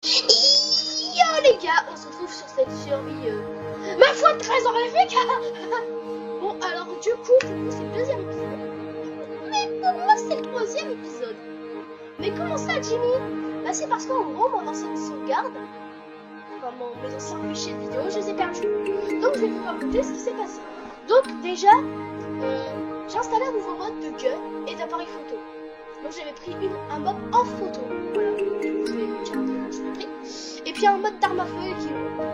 Yo les gars, on se retrouve sur cette survie ma foi très horrifique. Bon alors du coup c'est le deuxième épisode. Mais pour moi c'est le troisième épisode. Mais comment ça Jimmy? Bah c'est parce qu'en gros mon ancienne sauvegarde, enfin mes anciens fichiers de vidéo, je les ai perdus. Donc je vais vous raconter ce qui s'est passé. Donc déjà j'ai installé un nouveau mode de gun et d'appareil photo. Donc j'avais pris un mode en photo, voilà, et puis un mode d'arme à feu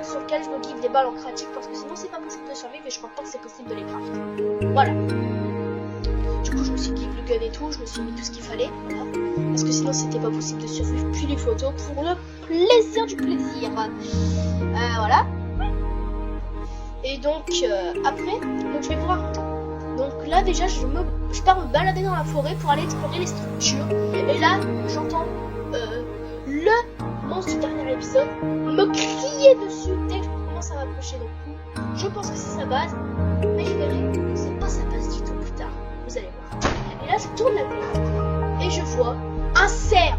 sur lequel je me give des balles en pratique parce que sinon c'est pas possible de survivre et je crois pas que c'est possible de les craft. Voilà. Du coup je me suis give le gun et tout, je me suis mis tout ce qu'il fallait, voilà, parce que sinon c'était pas possible de survivre. Puis les photos pour le plaisir du plaisir. Voilà. Et donc après, donc je vais voir. Donc là déjà je pars me balader dans la forêt pour aller explorer les structures. Et là j'entends le monstre du dernier épisode me crier dessus dès que je commence à m'approcher. Donc je pense que c'est sa base, mais je verrai que c'est pas sa base du tout plus tard. Vous allez voir. Et là je tourne la tête et je vois un cerf,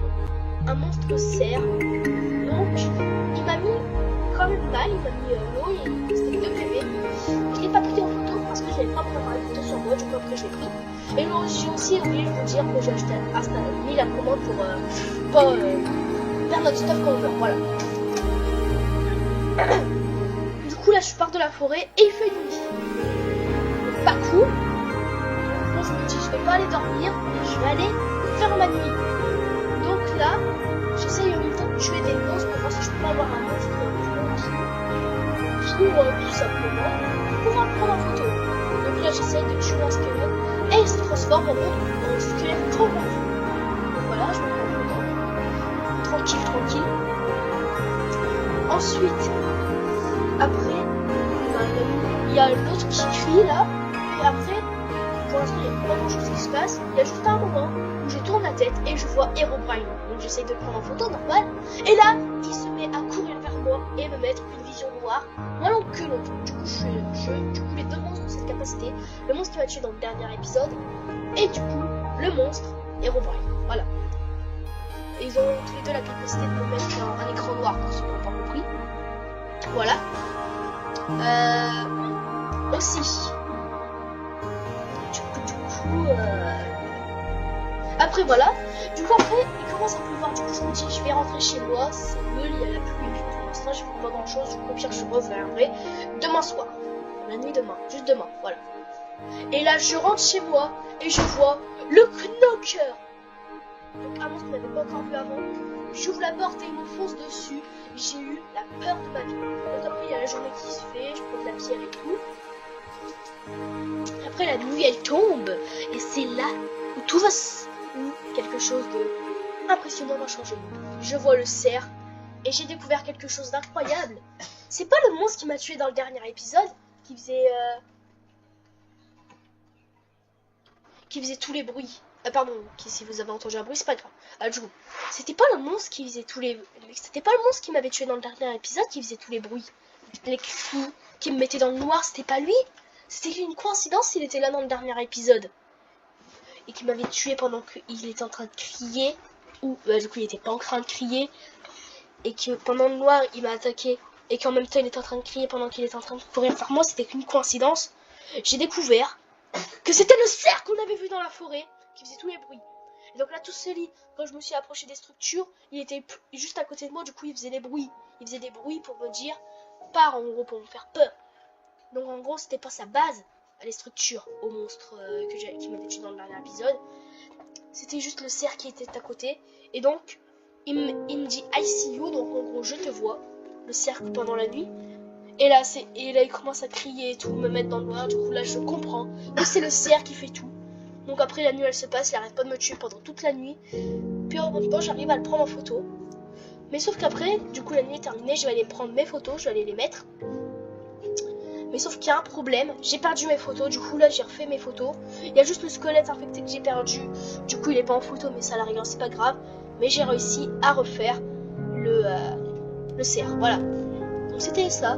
un monstre cerf. Donc il m'a mis quand même mal, il m'a mis l'eau, c'était 2 PV. Je l'ai pas pris en photo parce que je n'avais pas préparé la photo sur moi, du coup après je l'ai pris. Et j'ai aussi oublié de vous dire que j'ai mis la commande pour pas perdre notre stuff quand on meurt, voilà. Du coup là je pars de la forêt et il fait nuit. Pas cool. Donc je me dis je vais pas aller dormir, je vais aller faire ma nuit. Donc là, j'essaye en même temps de tuer des monstres pour voir si je peux avoir un monstre qui tout simplement pour en prendre en photo. Donc là j'essaye de tuer un squelette et il se transforme en squelette trop grand. Donc voilà, je me prends en photo. Tranquille. Ensuite, après, il y a l'autre qui crie là. Et après, pour l'instant il n'y a pas grand chose qui se passe. Il y a juste un moment où je tourne la tête et je vois Herobrine. Donc j'essaye de le prendre en photo, normal. Et là, il se met à courir vers moi et me mettre une vision noire. Moi non que l'autre. Du coup, les deux monstres ont cette capacité. Le monstre qui m'a tué dans le dernier épisode. Et du coup, le monstre Herobrine. Voilà. Et ils ont tous les deux la capacité de me mettre un écran noir pour ceux qui n'ont pas compris. Voilà. Aussi. Du coup, après voilà. Du coup après, il commence à pleuvoir. Du coup je me dis je vais rentrer chez moi. C'est bleu, il y a la pluie. Et puis pour l'instant je fais pas grand chose. Du coup au pire je reviendrai demain soir. La nuit demain. Juste demain. Voilà. Et là je rentre chez moi et je vois le Knocker. Donc un monstre qu'on n'avait pas encore vu avant. J'ouvre la porte et il me fonce dessus. J'ai eu la peur de ma vie. Donc après il y a la journée qui se fait, je prends de la pierre et tout. Après la nuit elle tombe et c'est là où tout va où quelque chose de impressionnant va changer. Je vois le cerf et j'ai découvert quelque chose d'incroyable. C'est pas le monstre qui m'a tué dans le dernier épisode qui faisait tous les bruits. Pardon, si vous avez entendu un bruit, c'est pas grave. Du coup, c'était pas le monstre qui faisait c'était pas le monstre qui m'avait tué dans le dernier épisode qui faisait tous les bruits. Les cris qui me mettaient dans le noir, c'était pas lui. C'était une coïncidence, il était là dans le dernier épisode. Et qui m'avait tué pendant qu'il était en train de crier. Ou du coup il était pas en train de crier. Et que pendant le noir il m'a attaqué. Et qu'en même temps il était en train de crier pendant qu'il était en train de courir vers moi. C'était qu'une coïncidence. J'ai découvert que c'était le cerf qu'on avait vu dans la forêt. Qui faisait tous les bruits. Et donc là tout seul, quand je me suis approché des structures, il était juste à côté de moi. Du coup il faisait des bruits. Il faisait des bruits pour me dire pars, en gros, pour me faire peur. Donc en gros c'était pas sa base, les structures au monstre qui m'avait tué dans le dernier épisode. C'était juste le cerf qui était à côté. Et donc il me dit I see you, donc en gros je te vois, le cerf pendant la nuit. Et là il commence à crier et tout, me mettre dans le noir. Du coup là je comprends que c'est le cerf qui fait tout. Donc après la nuit elle se passe, il arrête pas de me tuer pendant toute la nuit. Puis en même temps j'arrive à le prendre en photo. Mais sauf qu'après, du coup la nuit est terminée, je vais aller prendre mes photos, je vais aller les mettre. Mais sauf qu'il y a un problème, j'ai perdu mes photos, du coup là j'ai refait mes photos. Il y a juste le squelette infecté que j'ai perdu, du coup il est pas en photo mais ça à la rigueur c'est pas grave. Mais j'ai réussi à refaire le cerf, voilà. Donc c'était ça.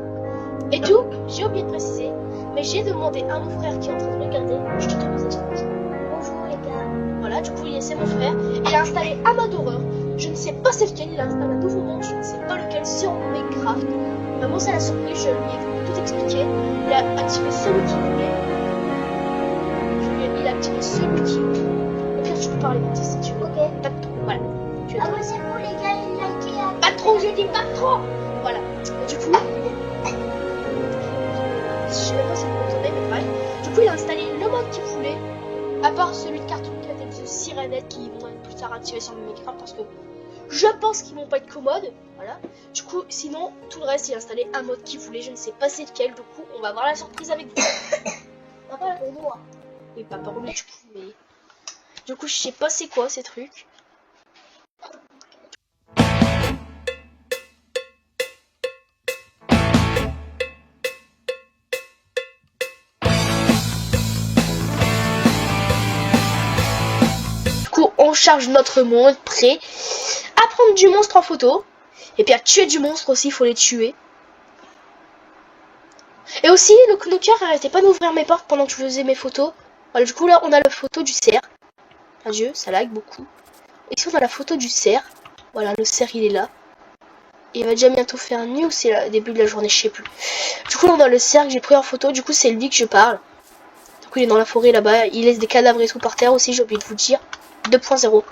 Et tout, j'ai oublié de préciser, mais j'ai demandé à mon frère qui est en train de regarder, je te demande cette phrase. Bonjour les gars. Voilà, du coup c'est mon frère, il a installé un mode horreur. Je ne sais pas c'est lequel, il a installé un nouveau monde, je ne sais pas direct sur Minecraft. Il m'a montré la surprise, je lui ai tout expliqué. Il a activé celui qu'il voulait. Il a activé celui qu'il voulait. Au pire, tu peux parler maintenant si tu veux. Ok. Pas trop, voilà. Tu Ah ouais, c'est bon les gars, likez. pas trop, je dis pas trop. Voilà. Du coup, je sais même pas si vous m'entendez, mais bref. Du coup, il a installé le mode qu'il voulait. À part celui de Cartoon Cat et de Sirenette qui vont être plus tard activés sur Minecraft parce que je pense qu'ils vont pas être commodes. Voilà. Du coup, sinon, tout le reste, il a installé un mode qu'il voulait. Je ne sais pas c'est lequel. Du coup, on va voir la surprise avec vous. Papa, pour moi. Oui, pas pour lui, du coup, mais. Du coup, je sais pas c'est quoi ces trucs. Du coup, on charge notre monde prêt à prendre du monstre en photo. Et puis à tuer du monstre aussi, il faut les tuer. Et aussi, le knocker arrêtait pas d'ouvrir mes portes pendant que je faisais mes photos. Voilà, du coup, là, on a la photo du cerf. Adieu, ça lag beaucoup. Ici, on a la photo du cerf. Voilà, le cerf, il est là. Et il va déjà bientôt faire nuit ou c'est le début de la journée, je sais plus. Du coup, là, on a le cerf que j'ai pris en photo. Du coup, c'est lui que je parle. Du coup, il est dans la forêt là-bas. Il laisse des cadavres et tout par terre aussi, j'ai oublié de vous dire. 2.0.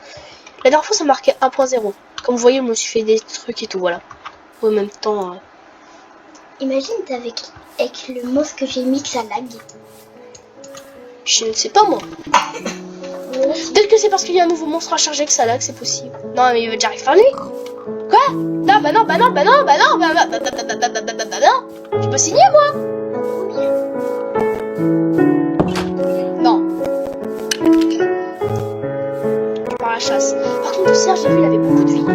La dernière fois, ça marquait 1.0. Comme vous voyez, je me suis fait des trucs et tout, voilà. En même temps... Imagine avec le monstre que j'ai mis que ça lag. Je ne sais pas, moi. Peut-être que c'est parce qu'il y a un nouveau monstre à charger que ça lag, c'est possible. Non, mais il va déjà arriver par lui. Quoi? Non, bah non, bah non, bah non, bah non, bah non. J'ai pas signé, moi. Non. Par la chasse. Par contre, le cerf, j'ai vu, il avait beaucoup de vie.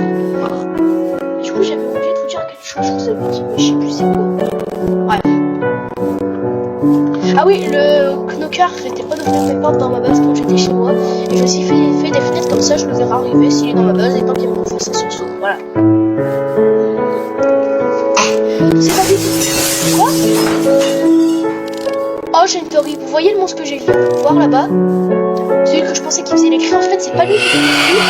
Du coup, j'avais oublié de vous dire quelque chose, je vous avais dit, mais je sais plus c'est quoi. Bref. Ah oui, le knocker arrêtait pas d'ouvrir mes portes dans ma base quand j'étais chez moi. Et je me suis fait des fenêtres comme ça, je le verrai arriver s'il est dans ma base et tant qu'il me foncer son saut. Voilà. C'est pas du tout. Quoi? Oh, j'ai une théorie. Vous voyez le monstre que j'ai vu voir là-bas? Celui que je pensais qu'il faisait les cris, en fait, c'est pas lui qui faisait les cris.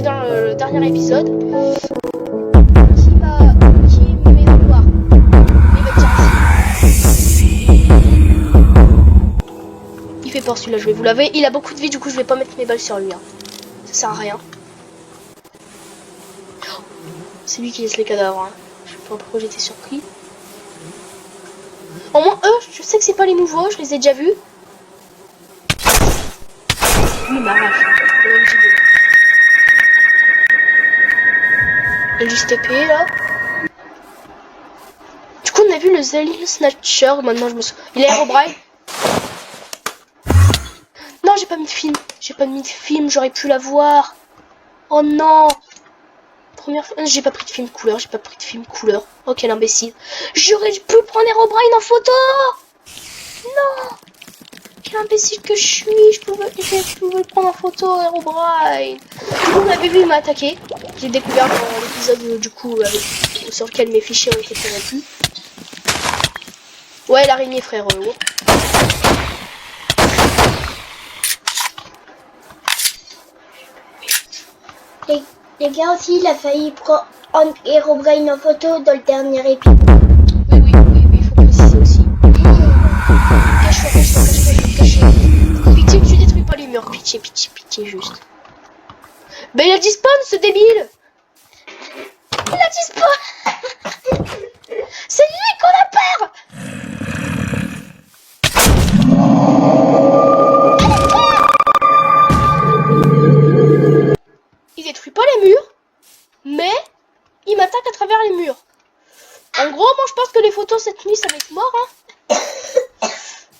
Dans le dernier épisode qui me met dans le noir. Il fait peur celui-là, je vais vous laver. Il a beaucoup de vie, du coup je vais pas mettre mes balles sur lui. Hein. Ça sert à rien. C'est lui qui laisse les cadavres. Hein. Je sais pas pourquoi j'étais surpris. Au moins eux, je sais que c'est pas les nouveaux, je les ai déjà vus. Lui m'arrache. Le JTP là. Du coup on a vu le Zalil Snatcher. Maintenant je me souviens. Il est Herobrine. Non, j'ai pas mis de film. J'ai pas mis de film, j'aurais pu la voir. Oh non. Première fois. J'ai pas pris de film couleur, j'ai pas pris de film couleur. Oh quel imbécile. J'aurais pu prendre Herobrine en photo. Non. Quel imbécile que je suis. Je pouvais le prendre en photo, Herobrine. Du coup on avait vu, il m'a attaqué. J'ai découvert dans l'épisode du coup sur lequel mes fichiers ont été corrompus. Ouais, l'araignée frère. Les gars aussi, il a failli prendre Herobrine en photo dans le dernier épisode. Oui, il faut préciser aussi. Cache-toi. Pitié que tu détruis pas les murs. Pitié, juste. Ben il a dispawn ce débile. Il a dispawn. C'est lui qu'on a peur. Il détruit pas les murs, mais il m'attaque à travers les murs. En gros, moi je pense que les photos cette nuit ça va être mort. Hein.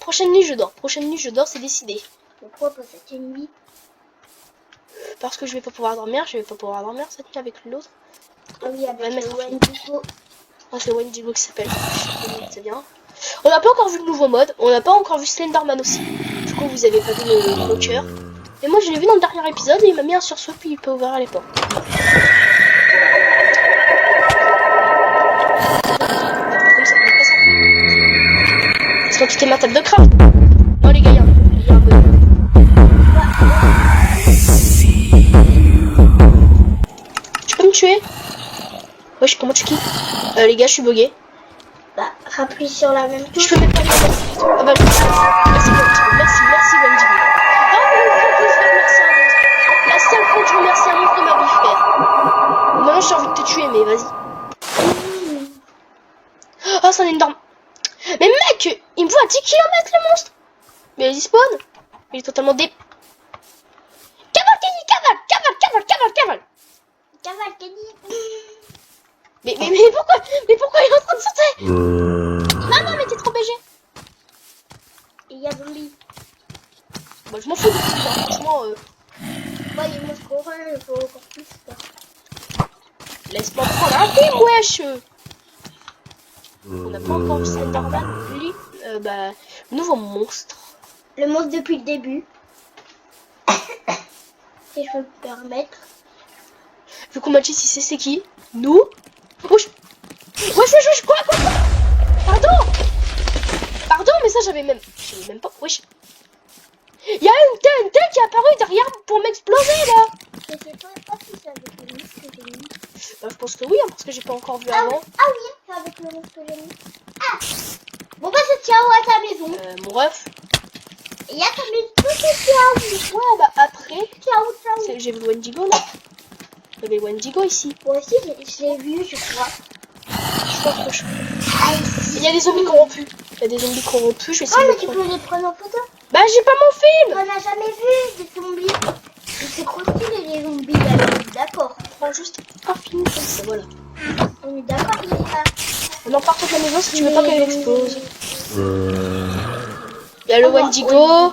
Prochaine nuit je dors, c'est décidé. Pourquoi pas cette nuit? Parce que je vais pas pouvoir dormir, cette nuit avec l'autre. Ah oui, avec le Wendigo. Ah, c'est Wendigo qui s'appelle. C'est bien. On n'a pas encore vu le nouveau mode, on n'a pas encore vu Slenderman aussi. Du coup, vous avez pas vu le cœur. Et moi je l'ai vu dans le dernier épisode et il m'a mis un sursaut puis il peut ouvrir les portes. C'est quand tu t'es ma table de crabe. Non les gars, il y a un peu. Tu peux me tuer? Wesh, comment tu kills? Les gars, je suis bugué. Bah, rappuie sur la même touche. Je peux même pas faire ça. Ah bah, merci Wendy. Ah, mais merci à vous. La seule fois que je remercie un monstre de ma vie, frère. Maintenant, j'ai envie de te tuer, mais vas-y. Ah, c'est un énorme. Mais mec, il me voit à 10 km le monstre. Mais il spawn. Il est totalement dé... Cavale, Kenny, cavale. Cavale, Kenny. Mais pourquoi il est en train de sauter? Non, mais t'es trop BG. Il y a zombie. Bah, je m'en fous de tout ça, franchement. Ouais, il monte pour un, il faut encore plus. Ça. Laisse-moi prendre un film, wesh. On n'a pas encore vu Slenderman, lui. Bah, nouveau monstre. Le monstre depuis le début. Si je peux me permettre. Vu qu'on m'a dit si c'est qui? Nous? Wesh, quoi? Pardon, mais ça j'avais même pas, wesh. Il y a une TNT qui est apparue derrière pour m'exploser, là. Mais c'est toi pas si c'est avec le monstre que j'ai mis. Bah, je pense que oui, hein, parce que j'ai pas encore vu avant. Ah oui, c'est avec le monstre que j'ai mis. Ah. Bon bah c'est ciao à ta maison. Mon ref. Il y a ta maison, c'est ciao. Ouais, bah après, Ciao. j'ai vu le Wendigo, là. Il y avait le Wendigo ici. Moi aussi, je l'ai vu, je crois. Je pense que il y a des zombies corrompus. Je vais essayer Ah, de mais les tu prendre. peux les prendre en photo. Bah, j'ai pas mon film. On n'a jamais vu des zombies. C'est trop stylé les zombies, alors on est d'accord. Prends juste un film comme ça, voilà. On est d'accord, mais ça. On en part de la maison si tu veux pas qu'elle explose. Il y a le Oh, Wendigo.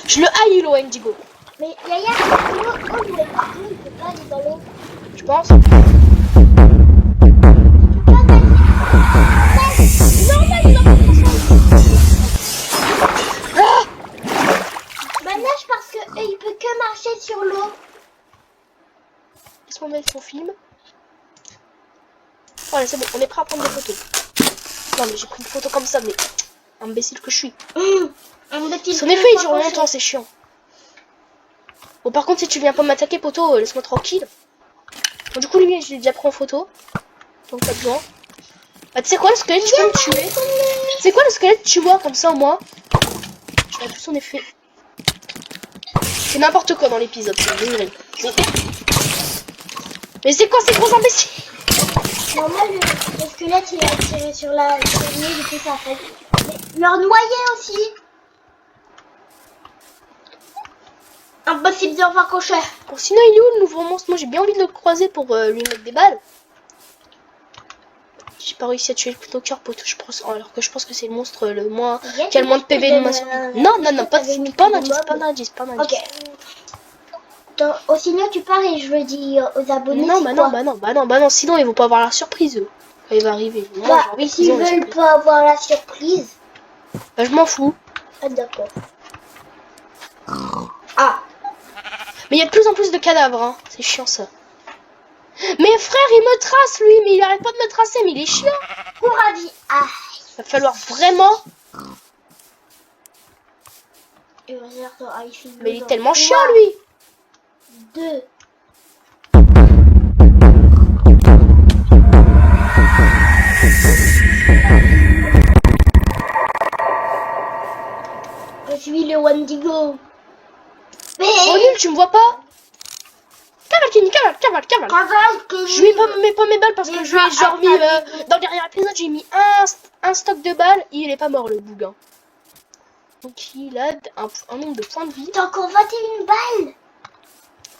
Je le haïs, le Wendigo. Mais Yaya, l'eau, il est partout, il peut pas aller dans l'eau. Tu penses? Bah nage parce que il peut que marcher sur l'eau. Laisse-moi mettre son film. Voilà, c'est bon, on est prêt à prendre des photos. Non, mais j'ai pris une photo comme ça, mais imbécile que je suis. Son effet, il dure longtemps, c'est chiant. Bon, par contre, si tu viens pas m'attaquer, poteau, laisse-moi tranquille. Bon, du coup, lui, je l'ai déjà pris en photo. Donc, pas besoin. Bah, tu sais quoi, le squelette, tu peux me tuer. Tu sais quoi, le squelette, tue-moi, comme ça, au moins. Je vois plus son effet. C'est n'importe quoi dans l'épisode, c'est une dinguerie. Mais c'est quoi ces gros imbéciles? Non, moi, le squelette, il a tiré sur la cheminée, du coup, ça fait. Mais leur noyer aussi. Impossible de revoir Crochet. Bon, sinon, il est où le nouveau monstre? Moi, j'ai bien envie de le croiser pour lui mettre des balles. J'ai pas réussi à tuer le couteau cœur poteau, je pense. Alors que je pense que c'est le monstre le moins qui a le moins de PV de ma vie. Non, pas d'indice. Ok. Donc, oh, sinon, tu pars et je le dis aux abonnés. Non, bah non, sinon ils vont pas avoir la surprise eux. Quand il va arriver. Non, Bah, j'ai envie s'ils qu'ils ont la veulent surprise. pas avoir la surprise. Bah, je m'en fous. Ah, d'accord. Ah. Mais il y a de plus en plus de cadavres, hein. C'est chiant ça. Mais frère, il me trace lui, mais il arrête pas de me tracer, mais il est chiant. Courage. Ah. Va falloir vraiment. Mais il est tellement chiant lui. 2. Je suis le Wendigo. Mais... Oh nul, tu me vois pas? Cavale, Kenny, cavale. Je lui mets pas mes balles parce que je lui ai genre mis... dans le dernier épisode, j'ai mis un stock de balles. Il est pas mort le bougain. Donc il a un nombre de points de vie. T'as encore 21 balles.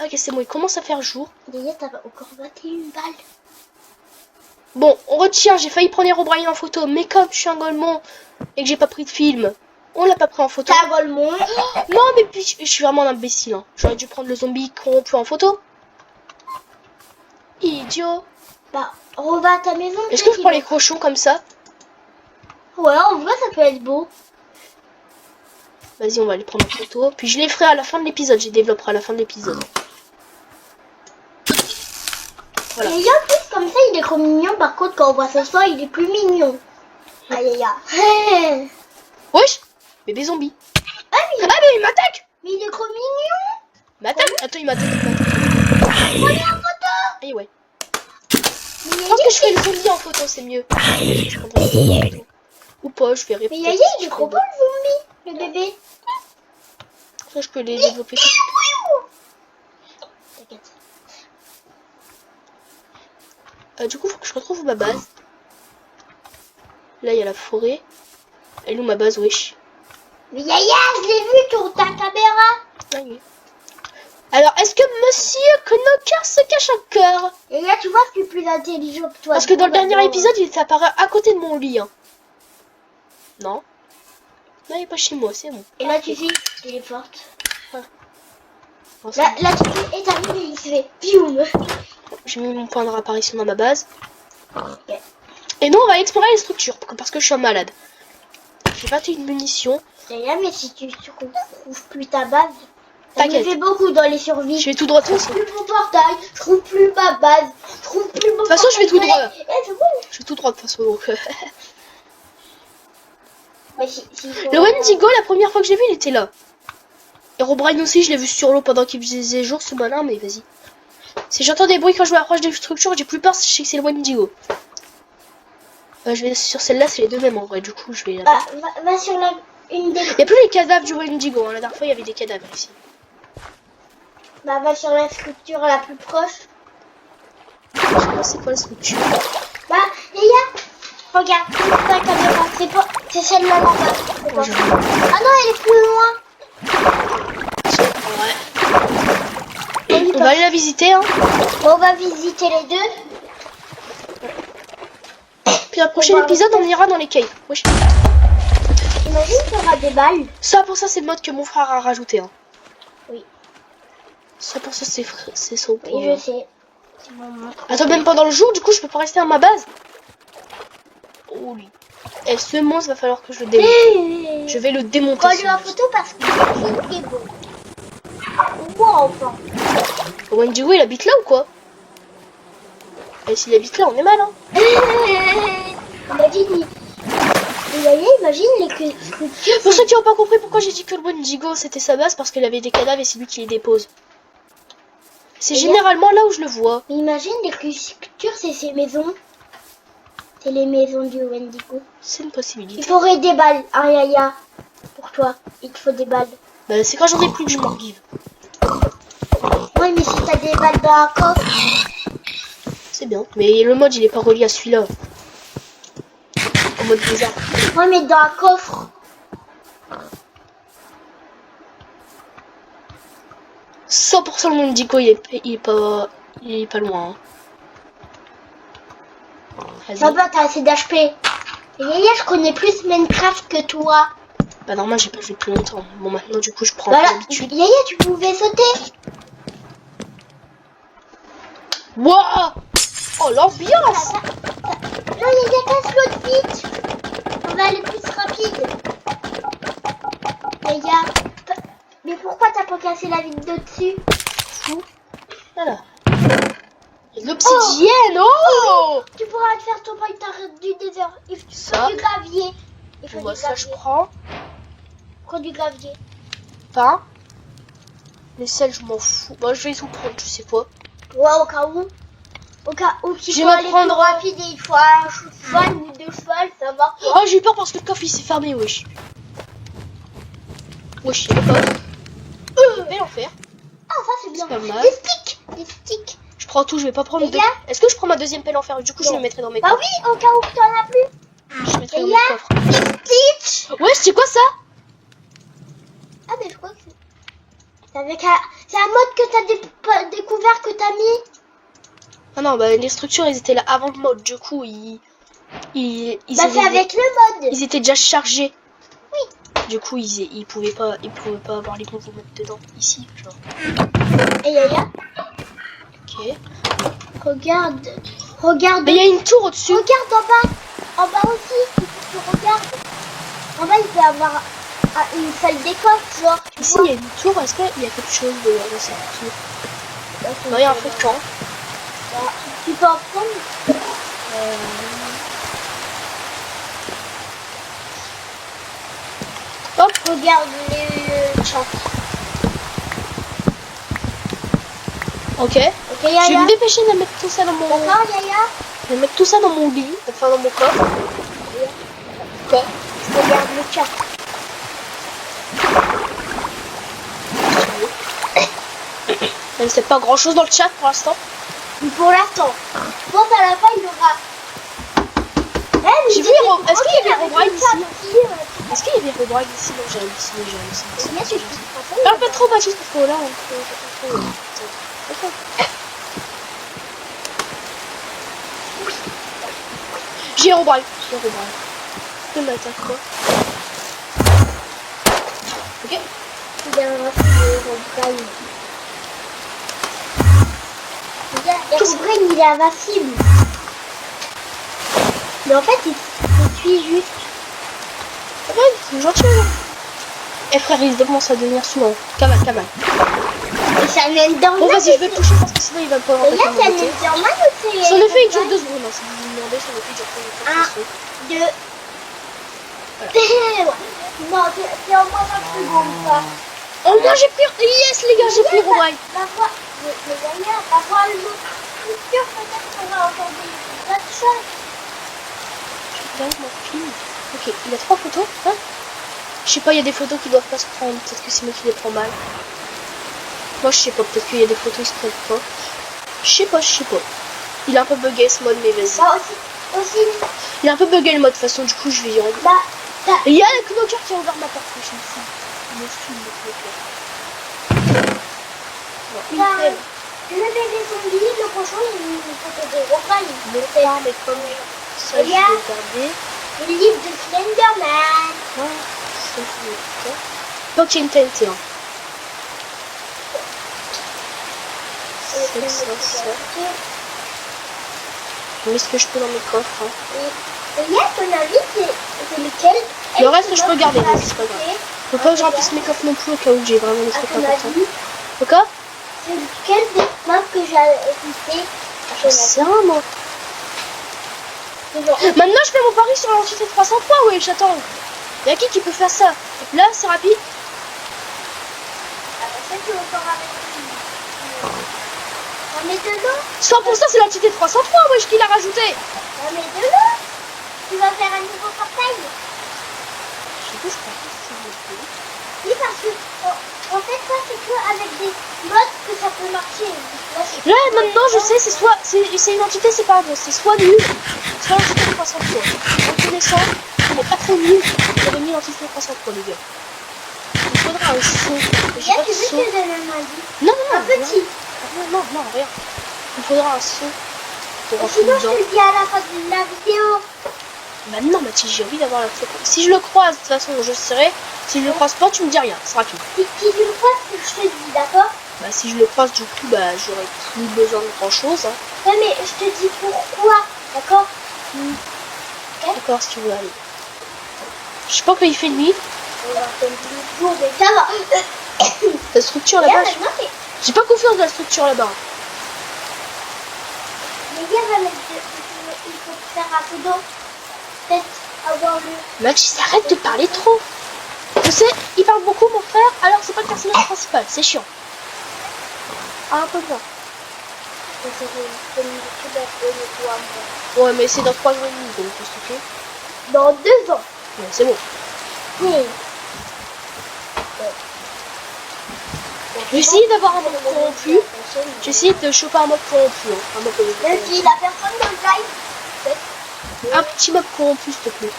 Ok, c'est bon, il commence à faire jour. Déjà, t'as encore 21 balles. Bon, on retient, j'ai failli prendre Herobrine en photo, mais comme je suis un golemon et que j'ai pas pris de film, on l'a pas pris en photo. T'as golemon. Non, mais puis je suis vraiment un imbécile. Hein. J'aurais dû prendre le zombie corrompu en photo. Idiot. Bah, on va à ta maison. Est-ce que je prends les cochons comme ça? Ouais, en vrai, ça peut être beau. Vas-y, on va les prendre en photo. Puis je les ferai à la fin de l'épisode. Je les développerai à la fin de l'épisode. Voilà. Et en plus, comme ça, il est trop mignon. Par contre, quand on voit ce soir, il est plus mignon. Aïe, aïe, aïe. Wesh, bébé zombie. Ah, mais il m'attaque. mais il est trop mignon. Il m'attaque. Attends, il m'attaque. Prenez en photo. Et ouais. Mais Je pense que je fais le zombie en photo, c'est mieux. Je prendrai une photo. Ou pas, je verrai. Mais Yaya, il est trop beau le zombie, le bébé. Ça, je peux les développer. T'inquiète. Du coup, faut que je retrouve ma base. Là, il y a la forêt. Elle est où ma base, wesh? Mais Yaya, je l'ai vu sur ta caméra. Ah, oui. Alors, est-ce que Monsieur Knocker se cache encore? Yaya, tu vois, je suis plus intelligent que toi. Parce que dans le dernier épisode, il était apparu à côté de mon lit. Hein. Non. Non, il est pas chez moi, c'est bon. Et là, tu sais, il est forte. Bon, Là, tu fais, et t'as vu, il se fait pioum. j'ai mis mon point de réapparition dans ma base. Ok. Et nous, on va explorer les structures, parce que je suis un malade. J'ai 21 munitions. Yaya, mais si tu trouves plus ta base, ça me T'inquiète. fait beaucoup dans les survies. Je vais tout droit de Je toute trouve façon. plus mon portail, je trouve plus ma base, je trouve plus mon. De toute façon, je vais tout droit. C'est bon. Je vais tout droit de toute façon. Donc. Mais Le Wendigo, la première fois que j'ai vu, il était là. Et Robrine aussi, je l'ai vu sur l'eau pendant qu'il faisait jour, ce malin, mais vas-y. Si j'entends des bruits quand je m'approche des structures, j'ai plus peur, je sais que c'est le Wendigo. Je vais sur celle-là, c'est les deux mêmes en vrai, du coup je vais là. Bah, va sur une des. Il n'y a plus les cadavres du Wendigo, hein. La dernière fois il y avait des cadavres ici. Bah, va sur la structure la plus proche. Je sais pas c'est quoi la structure. Bah, Yaya, regarde, ta caméra, c'est celle-là là-bas. C'est quoi? Ah non, elle est plus loin. Ouais. On va aller la visiter, hein. Bon, on va visiter les deux. Puis le prochain épisode, on ira dans les caves. Wesh. Imagine qu'il y aura des balles. Ça, pour ça, c'est le mode que mon frère a rajouté. Hein. Oui. Ça, pour ça, c'est son. Oui, je sais. C'est mon montre. Attends, même pendant le jour, du coup, je peux pas rester à ma base. Oh, lui. Et ce monstre, va falloir que je le démonte. Je vais le démonter. Prends-lui en photo parce qu'il est beau. Wow, enfin. Le Wendigo, il habite là ou quoi? Et s'il habite là, on est mal, hein. Imagine, imagine les structures. Pour ceux qui n'ont pas compris pourquoi j'ai dit que le Wendigo c'était sa base, parce qu'il avait des cadavres et c'est lui qui les dépose. C'est généralement là où je le vois. Mais imagine les structures, c'est ces maisons. C'est les maisons du Wendigo. C'est une possibilité. Il faudrait des balles, hein, Yaya. Pour toi, il te faut des balles. Bah, c'est quand j'en ai plus que je m'en give. Oui, mais si t'as des balles dans un coffre. C'est bien. Mais le mode il est pas relié à celui-là. En mode bizarre. Oui, mais dans un coffre. 100% le Wendigo il est pas loin. Hein. Ça va, t'as assez d'HP. Et Yaya, je connais plus Minecraft que toi. Bah normal j'ai pas joué depuis longtemps. Bon maintenant du coup je prends Voilà. l'habitude. Yaya, tu pouvais sauter. Wouah. Oh l'ambiance. Non, Yaya, casse-le vite. On va aller plus rapide. Yaya. Mais pourquoi t'as pas cassé la vitre de dessus? Voilà. Et l'obsidienne. Oh, Tu pourras te faire ton pointeur du désert. Il faut ça. du gravier. Il faut Moi du ça gravier. je prends. Prends du gravier. Pain. Les sels je m'en fous. Bah je vais tout prendre, je sais pas. Ouais, au cas où. Au cas où qu'il Je faut vais aller prendre- plus rapide et il faut un cheval ou deux chevals, ça va. Oh j'ai eu peur parce que le coffre il s'est fermé, wesh. Wesh, il est pas. Je vais en faire. Ah, ça c'est bien. pas mal. Des sticks. Des sticks. Je prends tout, je vais pas prendre Les deux. gars. Est-ce que je prends ma deuxième pelle en fer? Du coup je Non. le mettrai dans mes Bah coffres. oui, au cas où que t'en as plus. Je mettrai dans Les mes gars. coffres. Des sticks. Wesh, c'est quoi ça? Ah, mais je crois que c'est avec un... C'est un mode que t'as découvert, que t'as mis. Ah non, bah les structures ils étaient là avant le mode, du coup ils Bah c'est avec le mode. ils étaient déjà chargés. Oui. Du coup ils pouvaient pas avoir les bons vous mettre dedans ici, genre. Et Yaya, Ok. regarde. Mais il y a une tour au-dessus. Regarde en bas. En bas aussi, il faut que tu regardes. En bas, il peut y avoir une salle d'école, genre. Ici, il y a une tour. Est-ce qu'il y a quelque chose de cette tour? Non, il y a un feu de camp. Tu peux en prendre? Hop, regarde les champs. Ok. Ok, Je vais Yaya. me dépêcher de mettre tout ça dans mon... D'accord, Yaya. Je vais mettre tout ça dans mon lit, enfin dans mon coffre. Quoi? Je regarde le chat. Même c'est pas grand chose dans le chat pour l'instant. Pour l'instant. Je pense à la fin, il aura. J'ai vu est-ce qu'il y avait Herobrine ici? ici? Est-ce qu'il y avait Herobrine ici? Non, j'ai halluciné. Bien sûr. Parle pas trop, Baptiste, parce que là, on peut... J'ai Herobrine. Tu peux mettre à quoi? Ok. Il y a un Herobrine. Herobrine, il est invincible. Mais en fait, il suit juste. Ouais, c'est gentil. Eh frère, il commence à devenir saoulant. Kamal. Et ça mène dans le Bon, vas-y, je vais le toucher parce que sinon il va pas avoir Et là, ça mène dans mal ou c'est... Son effet il dure 2 secondes. Si vous me demandez, son effet dure combien de temps? 2. Non, c'est en moins d'un seconde, ça. Oh non, j'ai pris. Yes, les gars, j'ai pris Herobrine. La voix, la voix future, peut-être qu'on va entendre plein de choses. Je regarde mon film. Ok, il a 3 photos. Hein, je sais pas, il y a des photos qui doivent pas se prendre. Peut-être que c'est moi qui les prends mal. Moi, je sais pas. Peut-être qu'il y a des photos qui se prennent pas. Je sais pas. Il est un peu bugué ce mode, mais vas-y. Ça aussi. Il est un peu bugué le mode, de toute façon, du coup, je vais y rendre. Et il y a le Knocker qui a ouvert ma porte. Je me suis le Knocker. Le bébé zombie, le cochon, il y a une photo de Herobrine. Mais pas, mais comme ça, je vais regarder. Le livre de Slenderman. Ah, ça, je vais faire. Pokémon TNT1. Ça. Je mets ce que je peux dans mes coffres. Hein. Et là, ton avis, c'est lequel? Le reste, je peux garder, mais c'est pas grave. Faut pas que je remplisse mes coffres non plus au cas où j'ai vraiment des trucs importants. Pourquoi? C'est lequel des maps que j'ai ajouté? Je sais rien, moi. Maintenant, je fais mon pari sur l'entité 303, ouais, j'attends. Y'a qui peut faire ça? Là, c'est rapide. Ah bah ça, tu veux encore avec on met dedans? 100% c'est l'entité 303, wesh, qui l'a rajouté. On met dedans? Tu vas faire un nouveau portail? Je sais pas, je crois que c'est le oui, parce que en fait, ça c'est que avec des modes que ça peut marcher. Là, maintenant, je sais, c'est une entité, c'est pas bon, c'est soit nul, soit l'entité 303. En connaissant, on n'est pas trop nul, j'aurais mis l'entité 303, les gars. Il faudra un saut. J'ai pas de saut. Non, un petit. Non, rien. Il faudra un saut pour rentrer sinon, dedans. je te dis à la fin de la vidéo. Bah non, Mathilde, j'ai envie d'avoir la photo. Si je le croise, de toute façon, je serai. Si je le croise pas, tu me dis rien, c'est rapide. Si tu le croises, je te dis, d'accord? Bah si je le croise, du coup, bah j'aurais plus besoin de grand chose. Hein. Ouais, mais je te dis pourquoi, d'accord? D'accord, si tu veux aller. Je sais pas quand il fait nuit. On va faire le jour, mais ça va. La structure là-bas, Mais j'ai pas confiance dans la structure là-bas. gars va mettre il faut faire un peu d'eau. Peut-être avoir le... Mathis, arrête de parler trop. Je sais, il parle beaucoup mon frère, alors c'est pas le personnage principal, c'est chiant. Ah, un peu bien. Ouais, mais c'est dans 3 jours et demi, donc c'est ok. Dans 2 ans. Ouais, c'est bon. Oui. J'ai essayé d'avoir un mode corrompu. J'ai essayé de choper un mode corrompu. Hein. Un mode corrompu. Même si la personne dans le live, un petit mode corrompu, s'il te plaît.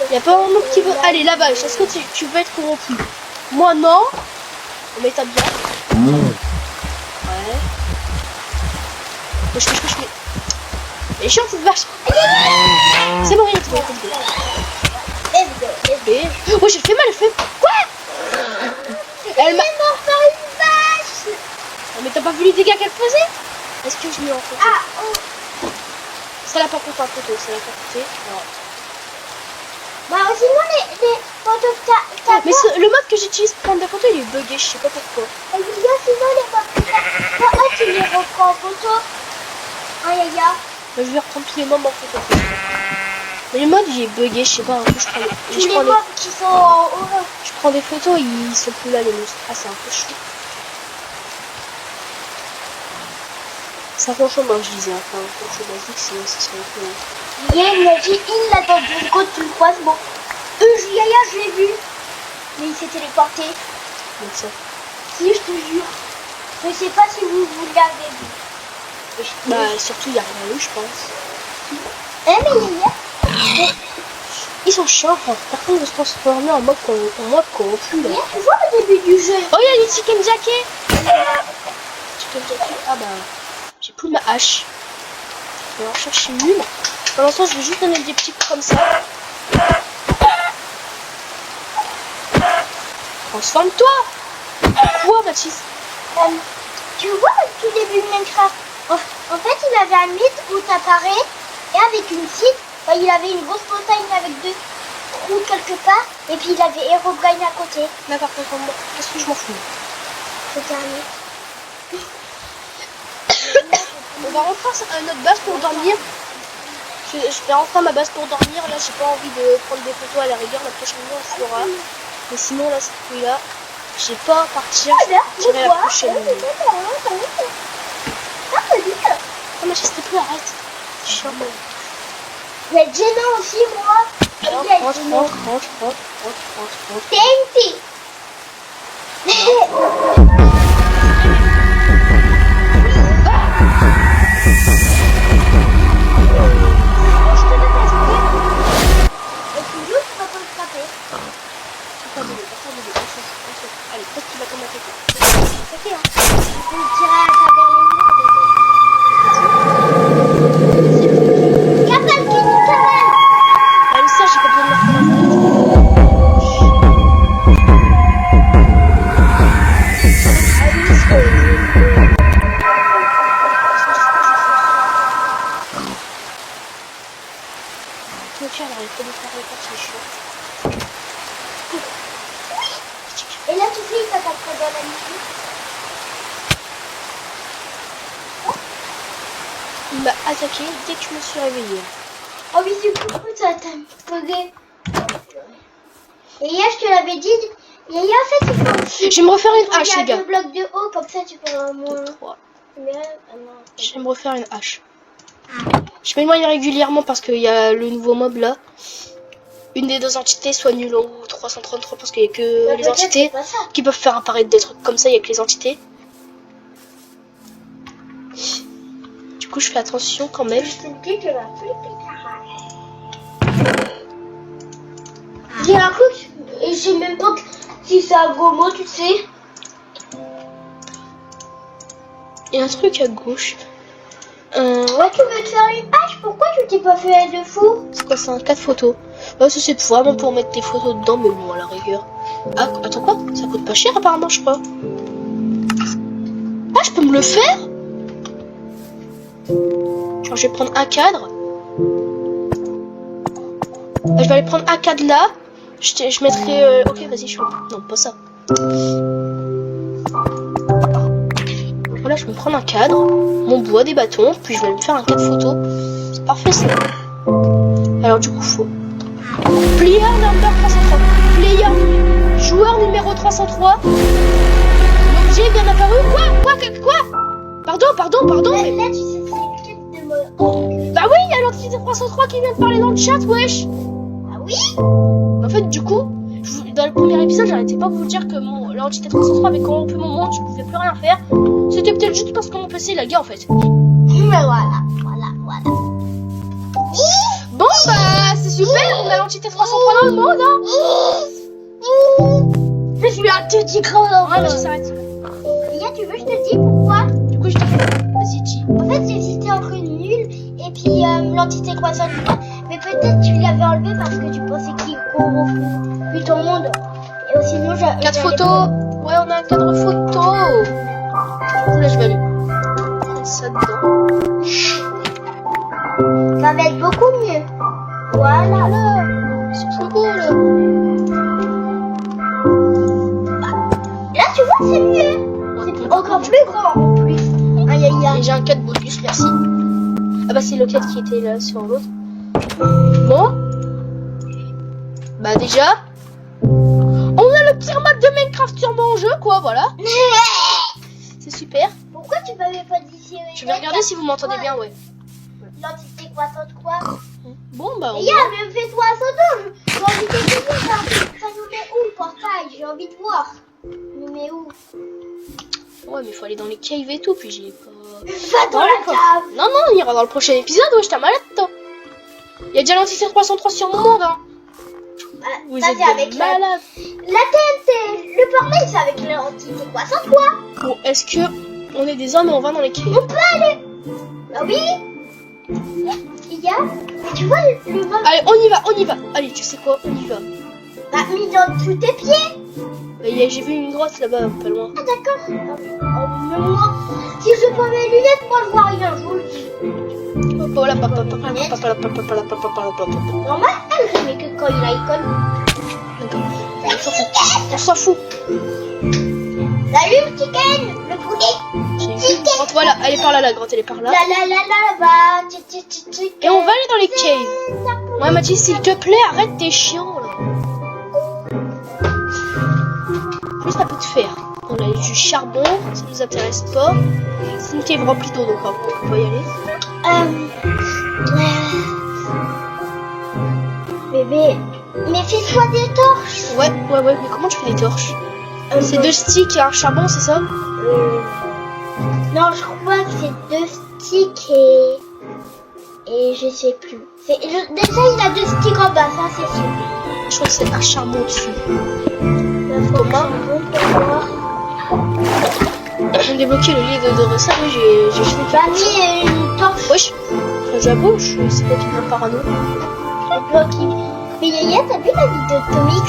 Il n'y a pas un mot qui veut. Allez, là-bas, est-ce que tu veux être corrompu? Moi, non. On met ta bien. Ouais. Je fais. Elle est chiante cette vache. C'est bon, il est trouvé. Oh, j'ai fait mal, elle fait. Quoi? Elle m'a. une vache. Mais t'as pas vu les dégâts qu'elle faisait? Est-ce que je l'ai en photo? Ah, oh. Ça l'a pas compté en photo, ça l'a pas compté. Alors. Bah sinon les photos que t'as Mais le mode que j'utilise pour prendre des photos, il est bugué, je sais pas pourquoi. Et Yaya, sinon les photos que t'as pourquoi tu les reprends en photo? Ah Yaya. Bah, je vais reprendre tous les mobs en photo. Mais le mode il est bugué, je sais pas, un coup Tous les mobs qui sont en haut. Je prends des photos, ils sont plus là les monstres. Ah c'est un peu chou. Ça franchement moi je disais enfin c'est basique sinon ça serait un peu. Yaya il m'a dit il l'a dans 2 secondes tu le croises bon. Yaya je l'ai vu. Mais il s'est téléporté. Donc ça. Si je te jure. Je sais pas si vous l'avez vu. Bah surtout il y a rien eu je pense. Mais Yaya. Ils sont chiants, enfin, personne ne se transformer en mode corrompu là. Tu vois au début du jeu. Oh il y a les chicken jackets. Chicken jacket. Ah bah j'ai plus ma hache. Je vais en chercher une. Pour l'instant je vais juste donner des petits coups comme ça. Transforme-toi. Quoi Baptiste? Tu vois au tout début de Minecraft. En fait il avait un mythe où t'apparais et avec une cible. Il avait une grosse montagne avec 2 trous quelque part et puis il avait Herobrine à côté. D'accord, qu'est-ce que je m'en fous? C'était un mythe. On va rentrer à notre base pour dormir. Je vais rentrer à ma base pour dormir. Là, j'ai pas envie de prendre des photos à la rigueur. La prochaine fois, on fera. Mais sinon, là, cette nuit-là, j'ai pas à partir. Je vais tirer la prochaine nuit. Non, mais s'il te plaît, arrête. Chiant. Mais gênant aussi, moi. Rentre. Thank Allez, peut-être qu'il va tomber à côté. Ok, hein. Je vais tirer à travers les murs. Cabane, Kenny, cabane. Ah, mais ça, j'ai pas besoin de me faire Et là, tu sais, il t'attaque dans la nuit. Il m'a attaqué dès que je me suis réveillée. Oh oui, du coup, ça t'a bugué. Et hier, je te l'avais dit. Yaya, en fait, il faut... Je vais me refaire une hache, les Il y a gars. 2 blocs de haut, comme ça, tu peux avoir moins... 3. Je vais me refaire une hache. Je mets moyen régulièrement parce qu'il y a le nouveau mob là. Une des 2 entités, soit nul ou 333 parce qu'il n'y a que les entités qui peuvent faire apparaître des trucs comme ça, il n'y a que les entités. Du coup je fais attention quand même. J'ai un truc, et je sais même pas si c'est un gros mot, tu sais. Il y a un truc à gauche. Ouais, tu veux te faire une hache? Pourquoi tu t'es pas fait de fou? C'est quoi ça? 4 photos. Ouais, ça c'est vraiment pour mettre tes photos dedans, mais bon, à la rigueur. Ah, attends quoi? Ça coûte pas cher apparemment, je crois. Ah, je peux me le faire? Genre, je vais prendre un cadre. Je vais aller prendre un cadre là. Je mettrai... Ok, vas-y, je fais... Non, pas ça. Voilà, je vais me prendre un cadre, mon bois, des bâtons, puis je vais me faire un cadre photo. C'est parfait ça. Alors du coup, faut... Player number 303. Player. Joueur numéro 303. L'objet bien apparu. Quoi? Pardon. Mais là, tu sais, c'est une quête de mode. Bah oui, il y a l'entité 303 qui vient de parler dans le chat, wesh. Ah oui? En fait, du coup, dans le premier épisode, j'arrêtais pas de vous dire que l'entité 303 avait corrompu mon monde, je pouvais plus rien faire. C'était peut-être juste parce que mon PC laguait en fait. Mais voilà. Bon bah, c'est super, on a l'entité 303 dans le monde, hein. Je suis un tout petit gros. Ouais, vas-y, s'arrête. Yaya, tu veux, je te dis pourquoi? Du coup, je te dis, vas-y, dis. En fait, j'hésitais entre une nulle et puis l'entité croissante. Mais peut-être tu l'avais enlevé parce que tu pensais qu'il corrompait ton monde. Et sinon, Cadre photo. Ouais, on a un cadre photo. Du coup, là, je vais aller mettre ça dedans. Ça va être beaucoup mieux. Voilà. C'est trop beau là. Là, tu vois, c'est mieux. C'est encore plus grand en plus. Aïe, aïe, aïe. Et j'ai un 4 bonus, merci. Ah bah c'est le 4 qui était là sur l'autre. Bon. Bah déjà, on a le pire map de Minecraft sur mon jeu, quoi, voilà. C'est super. Pourquoi tu m'avais pas dit si... Je vais regarder si vous m'entendez bien, ouais. L'entité croissante quoi? Bon bah on Regarde, mais fais-toi un photo. J'ai envie d'essayer ça. Ça nous met où le portail? J'ai envie de voir. Nous met où? Ouais mais faut aller dans les caves et tout, puis j'ai pas... Va dans la cave. Non, non, on ira dans le prochain épisode, ouais, je t'ai malade, toi. Il y a déjà l'entité 303 sur mon monde, hein. Vous Ça êtes c'est avec malade. la TNT. Le portail c'est avec l'entité croissante quoi? Bon, est-ce que on est des hommes et on va dans les caves? On peut aller. Ah oui. Il y a... Mais tu vois le vol... Allez, on y va, on y va. Allez, tu sais quoi, on y va. Bah, mis dans tous tes pieds. J'ai vu une grotte là-bas, pas loin. Ah d'accord. Oh, mais moi, si je prends mes lunettes, moi je vois rien, je vous le dis. Normal, elle mais que quand il a école. On s'en fout. Salut petit Ken, le poulet. Grotte, voilà, elle est par là, la grotte, elle est par là. Là, Et on va aller dans les caves. Ouais, Mathis, s'il te plaît, arrête tes chiants là. Juste un peu de fer. On a du charbon, ça nous intéresse pas. C'est une cave remplie d'eau, donc on va y aller. Bébé, mais fais-toi des torches. Ouais, mais comment tu fais des torches? C'est 2 sticks et un charbon, c'est ça? Non, je crois que c'est 2 sticks et je sais plus. Déjà, il a 2 sticks en bas, ça c'est sûr. Je crois que c'est un charbon dessus. Comment? J'ai débloqué le livre de recette, oui, j'ai fini. Bah, mis une torche. Wesh, j'avoue, c'est pas qu'il est parano. Mais Yaya, t'as vu la vidéo de Tomix?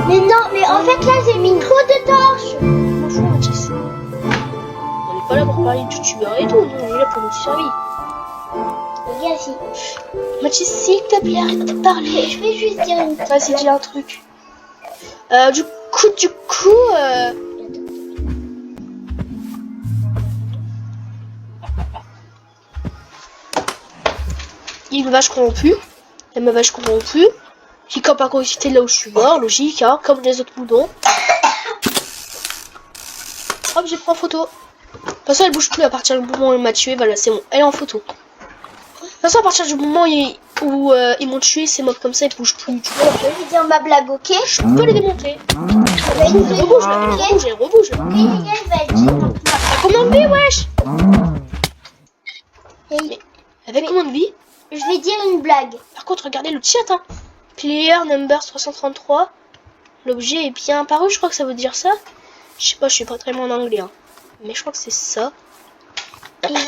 Mais non, mais en fait là j'ai mis trop de torches. Je m'en fous, Mathis. On n'est pas là pour parler de youtubeurs et tout, nous on est là pour nous servir. Regarde ici. Mathis, s'il te plaît, arrête de parler. Je vais juste dire une Vas-y, dis un truc. Du coup, il y a une vache corrompue. Ma vache corrompue. Qui campe à côté de là où je suis mort, logique, hein, comme les autres moudons. Hop, j'ai pris en photo. De toute façon, elle bouge plus à partir du moment où elle m'a tué. Voilà, c'est bon, elle est en photo. De toute façon, à partir du moment où ils m'ont tué, ces mobs comme ça, ils bougent plus. Tu vois, Je vais dire ma blague, ok? je peux les démonter. Elle Rebouge, là, elle rebouge. Ok, Yaya, il va être dit. Combien de vie, wesh? Et Avec combien de vie? je vais dire une blague. Par contre, regardez le chat, hein. Player number 333. L'objet est bien apparu, je crois que ça veut dire ça. Je sais pas, je suis pas très bon en anglais, hein. Mais je crois que c'est ça. Et Yaya,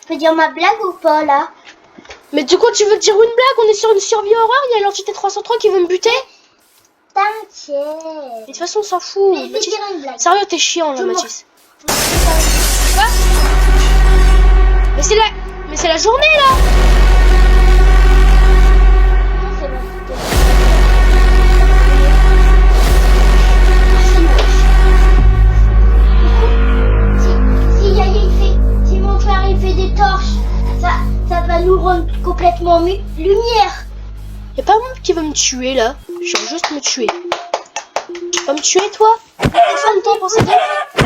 je peux dire ma blague ou pas là? Mais du coup, tu veux dire une blague? On est sur une survie horreur, il y a l'entité 303 qui veut me buter. T'inquiète. Mais de toute façon, on s'en fout. Mais je vais Mathis, dire une blague. sérieux, t'es chiant là, Je m'en- Mathis. Quoi? Mais c'est la journée là. Non, c'est bon. Si Yaya si mon frère il fait des torches, ça va nous rendre complètement lumière. Y'a pas un monde qui veut me tuer là. Je veux juste me tuer. Tu vas me tuer toi? Personne ne t'en pense à dire. Et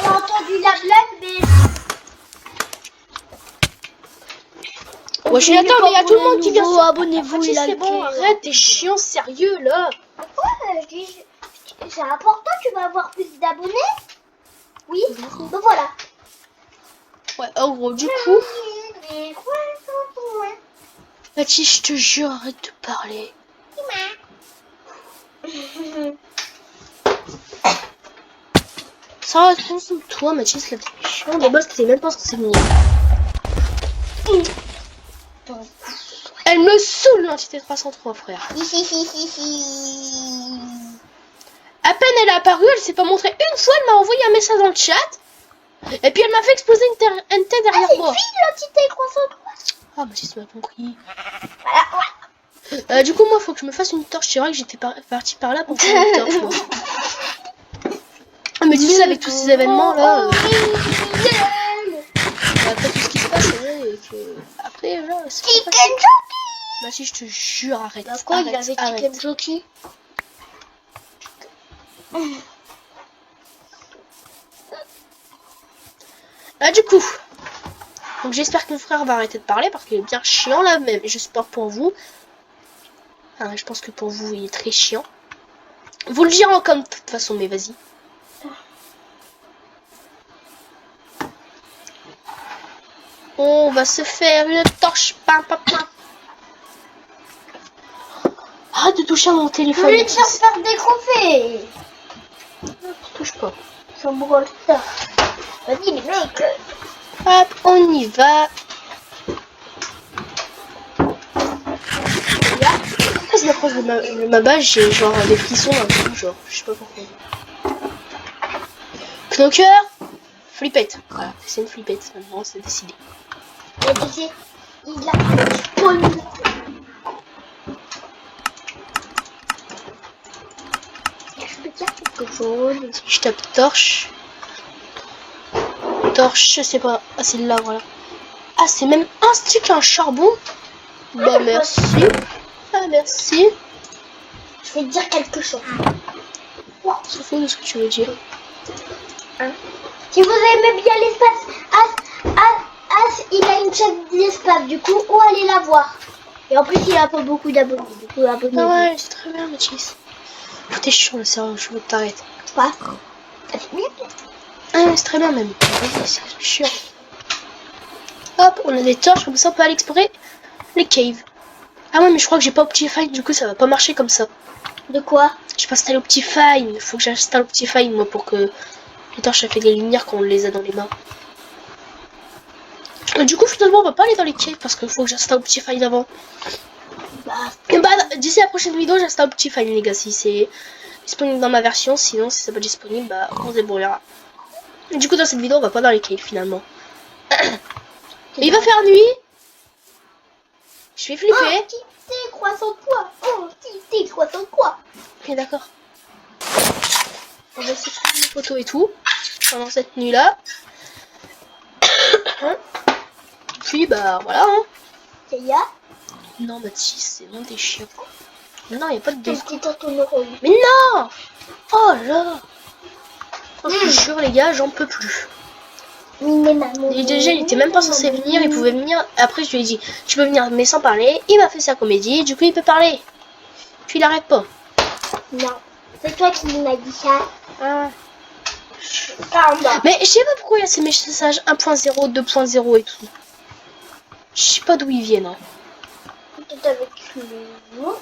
on a entendu la blague, mais... Ouais, je suis d'accord, mais il y a tout le monde qui vient sur... Abonnez-vous, Mathis, c'est bon, arrête, t'es chiant, sérieux là. C'est important, tu vas avoir plus d'abonnés. Oui, donc voilà. Ouais, en gros, du coup... Mathis, je te jure, arrête de parler. Ça va, toi, Mathis, là, t'es chiant. De base, t'es même pas censé venir. Elle me saoule, l'entité 303, frère. À peine elle est apparue, elle s'est pas montrée une fois, elle m'a envoyé un message dans le chat. Et puis elle m'a fait exploser une tête derrière moi. C'est l'entité 303. Ah, Mathis m'a compris. Du coup, moi, faut que je me fasse une torche. C'est vrai que j'étais partie par là pour faire une torche. Moi. Mais tu sais, avec tous ces événements là, après tout ce qui se passe, c'est vrai que après là, c'est pas facile. Bah si, je te jure, arrête. Bah quoi, arrête, il avait arrête. Chicken Jockey. Ah, du coup, donc j'espère que mon frère va arrêter de parler parce qu'il est bien chiant là, même. J'espère pour vous. Enfin, je pense que pour vous, il est très chiant. Vous le direz comme de toute façon, mais vas-y. On va se faire une torche. Pam, pam, pam. Arrête de toucher à mon téléphone. Je vais te faire décrocher. Touche pas. Ça me brûle ça. Vas-y les mecs. Hop, on y va. Quand je m'approche de ma base, j'ai genre des frissons un peu, genre, je sais pas pourquoi. Knocker, flippette. Voilà, c'est une flippette, maintenant c'est décidé. Et tu sais, il a spawn. Je peux dire quelque chose. Je tape torche. Torche, je sais pas. Ah, c'est là, voilà. Ah, c'est même un stick, un charbon. Bah, merci. Ah, merci. Je vais te dire quelque chose. C'est fou de ce que tu veux dire. Hein? Si vous aimez bien l'espace, As, il a une chaîne d'espace, du coup, où allez la voir. Et en plus, il a pas beaucoup d'abonnés, du coup, abonnez-vous. Ah ouais, c'est très bien, Mathis. T'es chiant, le cerveau, je veux que t'arrêtes. Quoi? C'est bien. Ah, c'est très bien, même. Vas-y, c'est chiant. Hop, on a des torches, comme ça, on peut aller explorer les caves. Ah ouais, mais je crois que j'ai pas Optifine, du coup, ça va pas marcher comme ça. De quoi? Je peux installer Optifine. Faut que j'installe Optifine, moi, pour que les torches, ça fait des lumières quand on les a dans les mains. Et du coup, finalement, on va pas aller dans les caves parce qu'il faut que j'installe Optifine avant. Et bah, d'ici la prochaine vidéo, j'installe Optifine, les gars, si c'est disponible dans ma version. Sinon, si c'est pas disponible, bah, on se débrouillera. Et du coup, dans cette vidéo, on va pas dans les caves, finalement. Et il va faire nuit. Je vais flipper. Oh, Tité, croissant de quoi? Oh, Tité, croissant de quoi? Ok, d'accord. On va essayer de prendre les photos et tout pendant cette nuit-là. Puis, bah, voilà. Hein. Yaya? Non, Mathis, c'est non des chiens. Non, y a pas de Quel dé. petit tonton. Mais non! Oh là! Oh, je vous jure, les gars, j'en peux plus. Et déjà, il était même pas censé venir, il pouvait venir. Après, je lui ai dit, tu peux venir, mais sans parler. Il m'a fait sa comédie, du coup, il peut parler. Puis il arrête pas. Non, c'est toi qui m'as dit ça. Ah. Pardon. Mais je sais pas pourquoi il y a ces messages 1.0, 2.0 et tout. Je sais pas d'où ils viennent. Hein. Peut-être avec le mot.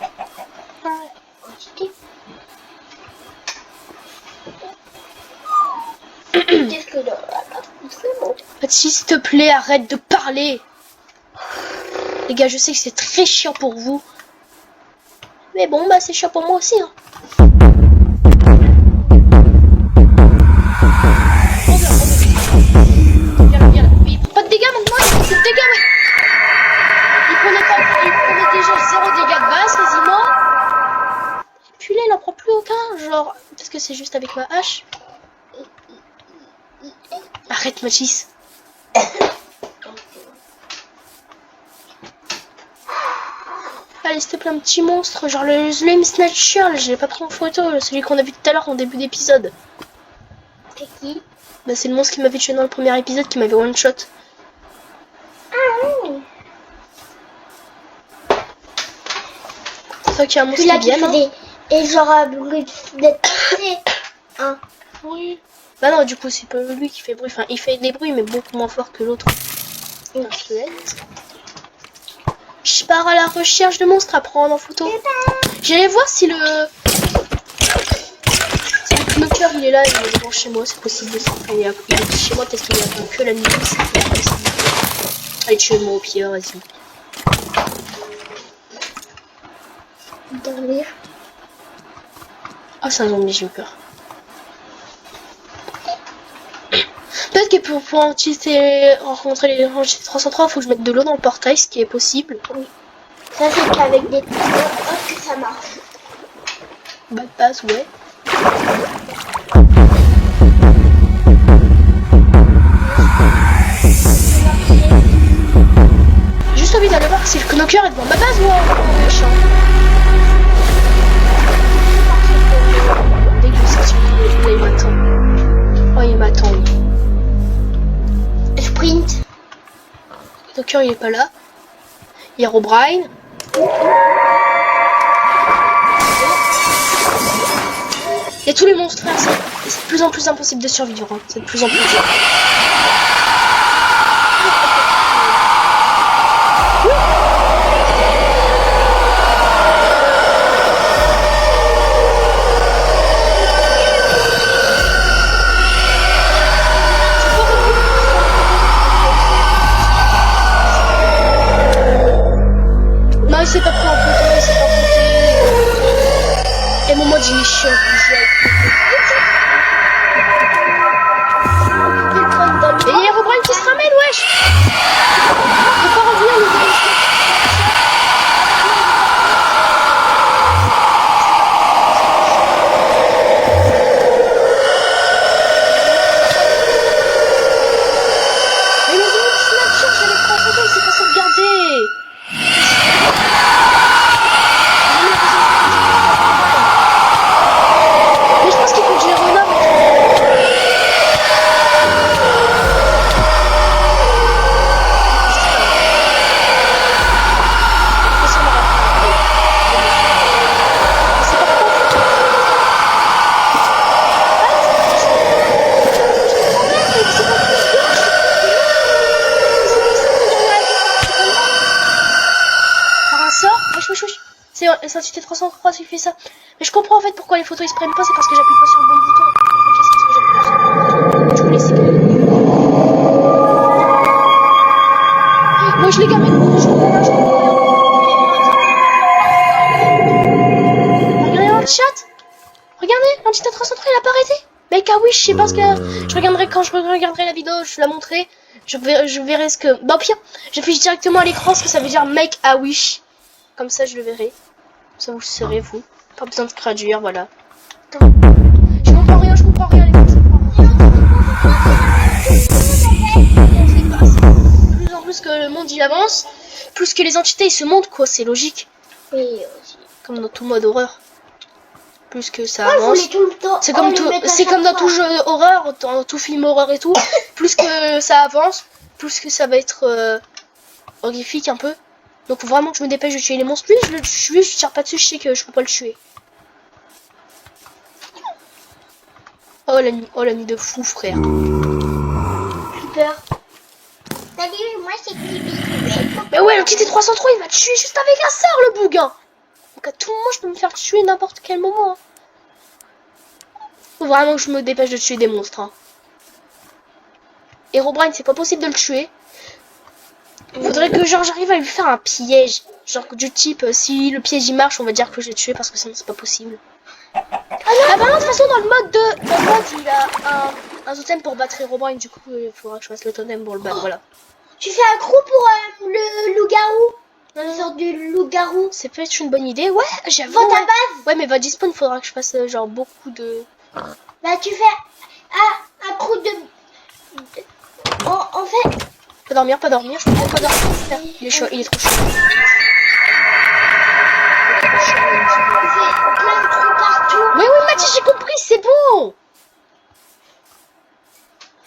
Qu'est-ce que Mathis, s'il te plaît, arrête de parler. Les gars, je sais que c'est très chiant pour vous. Mais bon, bah c'est chiant pour moi aussi. Hein. Viens là. Il prend pas de dégâts maintenant, il prend plus de dégâts. Ouais. Il prenait déjà 0 dégâts de base quasiment. Et puis là, il en prend plus aucun. Genre, parce que c'est juste avec ma hache. Arrête, Mathis. Allez, s'il te plaît, un petit monstre, genre le Slime Snatcher, là, je l'ai pas pris en photo, celui qu'on a vu tout à l'heure en début d'épisode. C'est qui? Bah, c'est le monstre qui m'avait tué dans le premier épisode, qui m'avait one shot. Ah oui. C'est ça qu'il y a un monstre Celui-là qui vient, hein. Et genre bruit d'être hein. Oui. Bah non, du coup, c'est pas lui qui fait bruit, enfin, il fait des bruits, mais beaucoup moins fort que l'autre. Je pars à la recherche de monstres à prendre en photo. J'allais voir si le knocker il est là, il est devant chez moi, c'est possible. Enfin, il est chez moi, peut-être qu'il est attend que la nuit, c'est possible. Allez, tuez-moi au pire, vas-y. Dormir. Ah, c'est un zombie, j'ai eu peur. Peut-être que pour rencontrer les rangées 303, il faut que je mette de l'eau dans le portail, ce qui est possible. Oui. Ça c'est qu'avec des hop que ça marche. Bad pass, ouais. J'ai juste envie d'aller voir si le knocker est devant ma base ou en méchant. Dès que je vais sortir, là il m'attend. Oh il m'attend, oui. Sprint. Le knocker il est pas là. Il y a Herobrine. Il y a tous les monstres, frère. C'est de plus en plus impossible de survivre. Hein. C'est de plus en plus dur. Non, il sait pas quoi en photo, il sait pas photo. Et mon mode, il est chiant. Et il y a Herobrine qui se ramène, wesh. On peut pas revenir, nous allons. Mais le zone de snapshot, j'allais prendre photo, il s'est pas sauvegardé. Mais je pense qu'il faut que je les renomme. C'est l'entité 303 qui fait ça. Mais je comprends en fait pourquoi les photos ils se prennent pas, c'est parce que j'appuie pas sur le bon bouton. Ok, c'est parce que j'appuie pas sur le bon bouton. Je vous laisse essayer. Moi je l'ai gamé, je comprends rien, je comprends rien. Regardez dans le chat. Regardez, l'entité 303 il a pas arrêté. Mec, ah oui, je sais pas ce que. Je regarderai quand je regarderai la vidéo, je la montrerai. Je verrai ce que. Bah, pire, j'affiche directement à l'écran ce que ça veut dire make a wish. Comme ça, je le verrai. Ça vous le saurez, vous. Pas besoin de traduire, voilà. Je comprends rien, les gars, je comprends rien. Plus en plus que le monde il avance, plus que les entités ils se montent, quoi, c'est logique. Oui, aussi. Comme dans tout mode horreur. Plus que ça avance. C'est comme, dans tout jeu horreur, dans tout film horreur et tout. Plus que ça avance, plus que ça va être horrifique un peu. Donc faut vraiment que je me dépêche de tuer les monstres. Lui, je tire pas dessus, je sais que je peux pas le tuer. Oh la nuit de fou, frère. Super. Salut, moi c'est Kibi. Mais ouais, l'entité 303, il m'a tué juste avec un sort, le bouguin. Donc à tout moment, je peux me faire tuer n'importe quel moment. Hein. Faut vraiment que je me dépêche de tuer des monstres. Hein. Herobrine, c'est pas possible de le tuer. Faudrait que genre j'arrive à lui faire un piège. Genre du type, si le piège il marche, on va dire que je l'ai tué parce que sinon c'est pas possible. Ah bah non, de toute façon dans le mode il a un totem pour battre Herobrine, du coup il faudra que je fasse le totem pour le battre, voilà. Tu fais un crew pour le loup-garou. Une sorte de loup-garou. C'est peut-être une bonne idée, ouais, j'avoue. Vends ta base. Ouais, mais va dispawn, faudra que je fasse genre beaucoup de... Bah tu fais un crew de... En fait... Pas dormir, je peux pas dormir. Il est chaud, il est trop chaud. Tu fais plein de trous partout. Oui, Mathis, j'ai compris, c'est bon.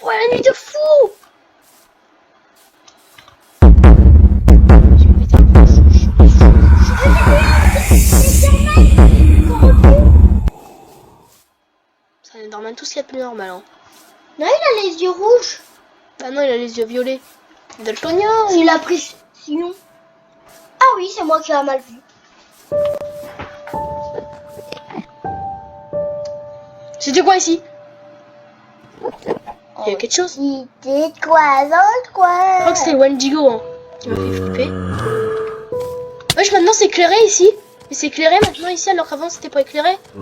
Ouais, la nuit de fou. C'est un Enderman, tout ce qu'il y a de plus normal. Hein. Non, il a les yeux rouges. Ah non, il a les yeux violets. Daltonien. Il a pris sinon. Ah oui, c'est moi qui ai mal vu. C'était quoi ici? Il y a quelque chose. C'était quoi dans le coin? Je crois que c'était le Wendigo hein, qui m'a fait flipper. Wesh, maintenant c'est éclairé ici. Mais c'est éclairé maintenant ici alors qu'avant c'était pas éclairé. C'est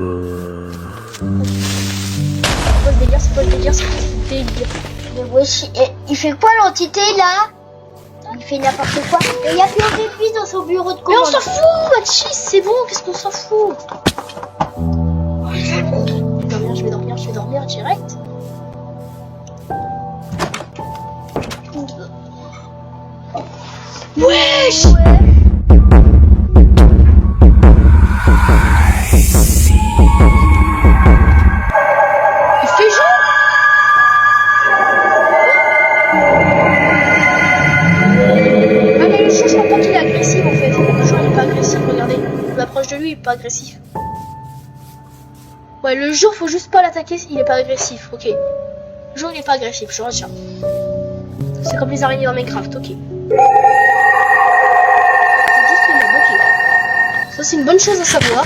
quoi ce délire? C'est quoi ce délire? C'est quoi ce délire? Mais wesh, il fait quoi l'entité là? Ah, Il fait n'importe quoi. Et il y a plus aucun fils dans son bureau de Mais on commande. s'en fout, Mathis, c'est bon, qu'est-ce qu'on s'en fout? Je vais dormir direct. Wesh! Il fait jour? Ah mais le jour, je crois pas qu'il est agressif en fait. Le jour, il est pas agressif, regardez. Je m'approche de lui, il est pas agressif. Ouais, le jour, faut juste pas l'attaquer, il est pas agressif, ok. Le jour, il est pas agressif, je retiens. C'est comme les araignées dans Minecraft, ok. Ça, c'est une bonne chose à savoir.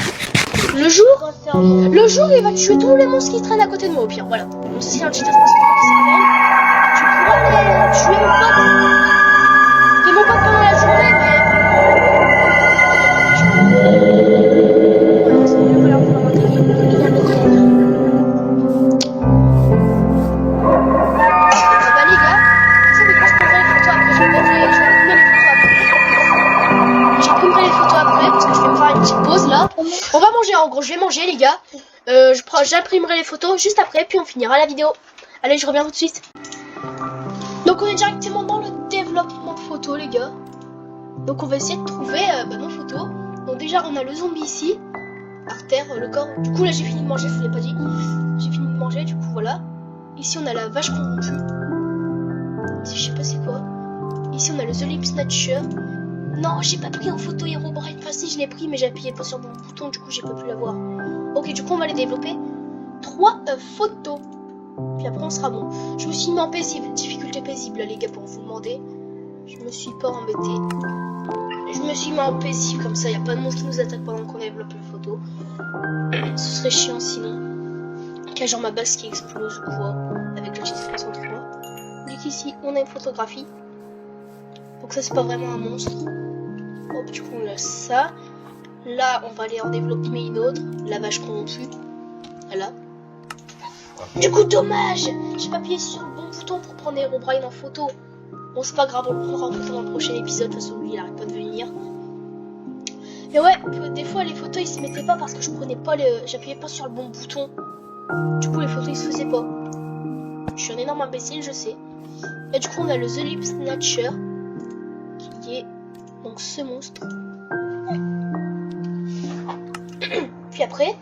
Le jour, il va tuer tous les monstres qui traînent à côté de moi, au pire, voilà. Donc, si un cheat qui se réveille, tu pourras aller tuer mon pote. Et mon pote pendant la journée, mais... Ouais, ça va falloir vraiment attaquer. Il a mis bah les gars, ça fait quand je prendrai les photos après, j'imprimerai les photos après, parce que je vais me faire une petite pause là. On va manger, en gros, je vais manger les gars. J'imprimerai les photos juste après, puis on finira la vidéo. Allez, je reviens tout de suite. Donc on est directement dans le développement de photos les gars. Donc on va essayer de trouver nos photos. Donc déjà on a le zombie ici, par terre, le corps. Du coup là j'ai fini de manger, je vous l'ai pas dit. J'ai fini de manger, du coup voilà. Ici on a la vache corrompue. Ici je sais pas c'est quoi. Ici on a le The Lip Snatcher. Non, j'ai pas pris en photo Herobrine. Enfin si, je l'ai pris mais j'ai appuyé pas sur mon bouton, du coup j'ai pas pu la voir. Ok, du coup on va les développer. 3 photos. Puis après on sera bon. Je me suis mis en paisible, difficulté paisible les gars pour vous demander. Je me suis pas embêté. Je me suis mis en paisible comme ça, y a pas de monstre qui nous attaque pendant qu'on développe les photos. Ce serait chiant sinon. Qu'il y a genre ma base qui explose ou quoi. Avec le titre 303. Donc ici on a une photographie. Donc ça c'est pas vraiment un monstre. Hop, du coup on a ça. Là on va aller en développer une autre. La vache corrompue. Voilà. Du coup dommage, j'ai pas appuyé sur le bon bouton pour prendre Herobrine en photo. Bon c'est pas grave, on le prendra en photo dans le prochain épisode. De toute façon lui il arrête pas de venir. Mais ouais, des fois les photos ils se mettaient pas parce que je prenais pas j'appuyais pas sur le bon bouton. Du coup les photos ils se faisaient pas. Je suis un énorme imbécile, je sais. Et du coup on a le The Lip Snatcher qui est donc ce monstre. Puis après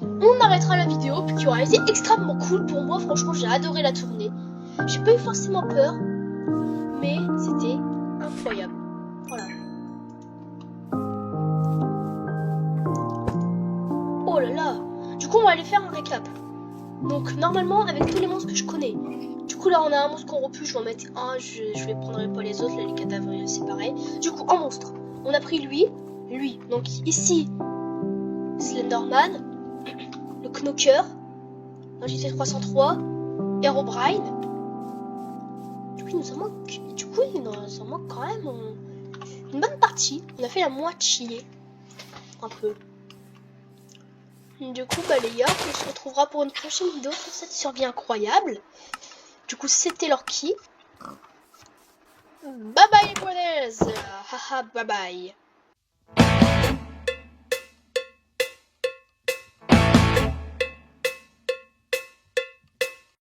on arrêtera la vidéo qui aura été extrêmement cool pour moi. Franchement j'ai adoré la tournée. J'ai pas eu forcément peur, mais c'était incroyable. Voilà. Oh là là. Du coup on va aller faire un récap. Donc normalement avec tous les monstres que je connais. Du coup là on a un monstre corrompu, je vais en mettre un, je vais prendre pas les autres, là les cadavres c'est pareil. Du coup en monstre, on a pris lui. Donc ici Slenderman, le Knocker, JT 303, Herobrine. Du coup il nous en manque quand même une bonne partie. On a fait la moitié. Un peu. Du coup bah les gars, on se retrouvera pour une prochaine vidéo sur cette survie incroyable. Du coup c'était Lorky. Bye bye les brothers. Haha bye bye.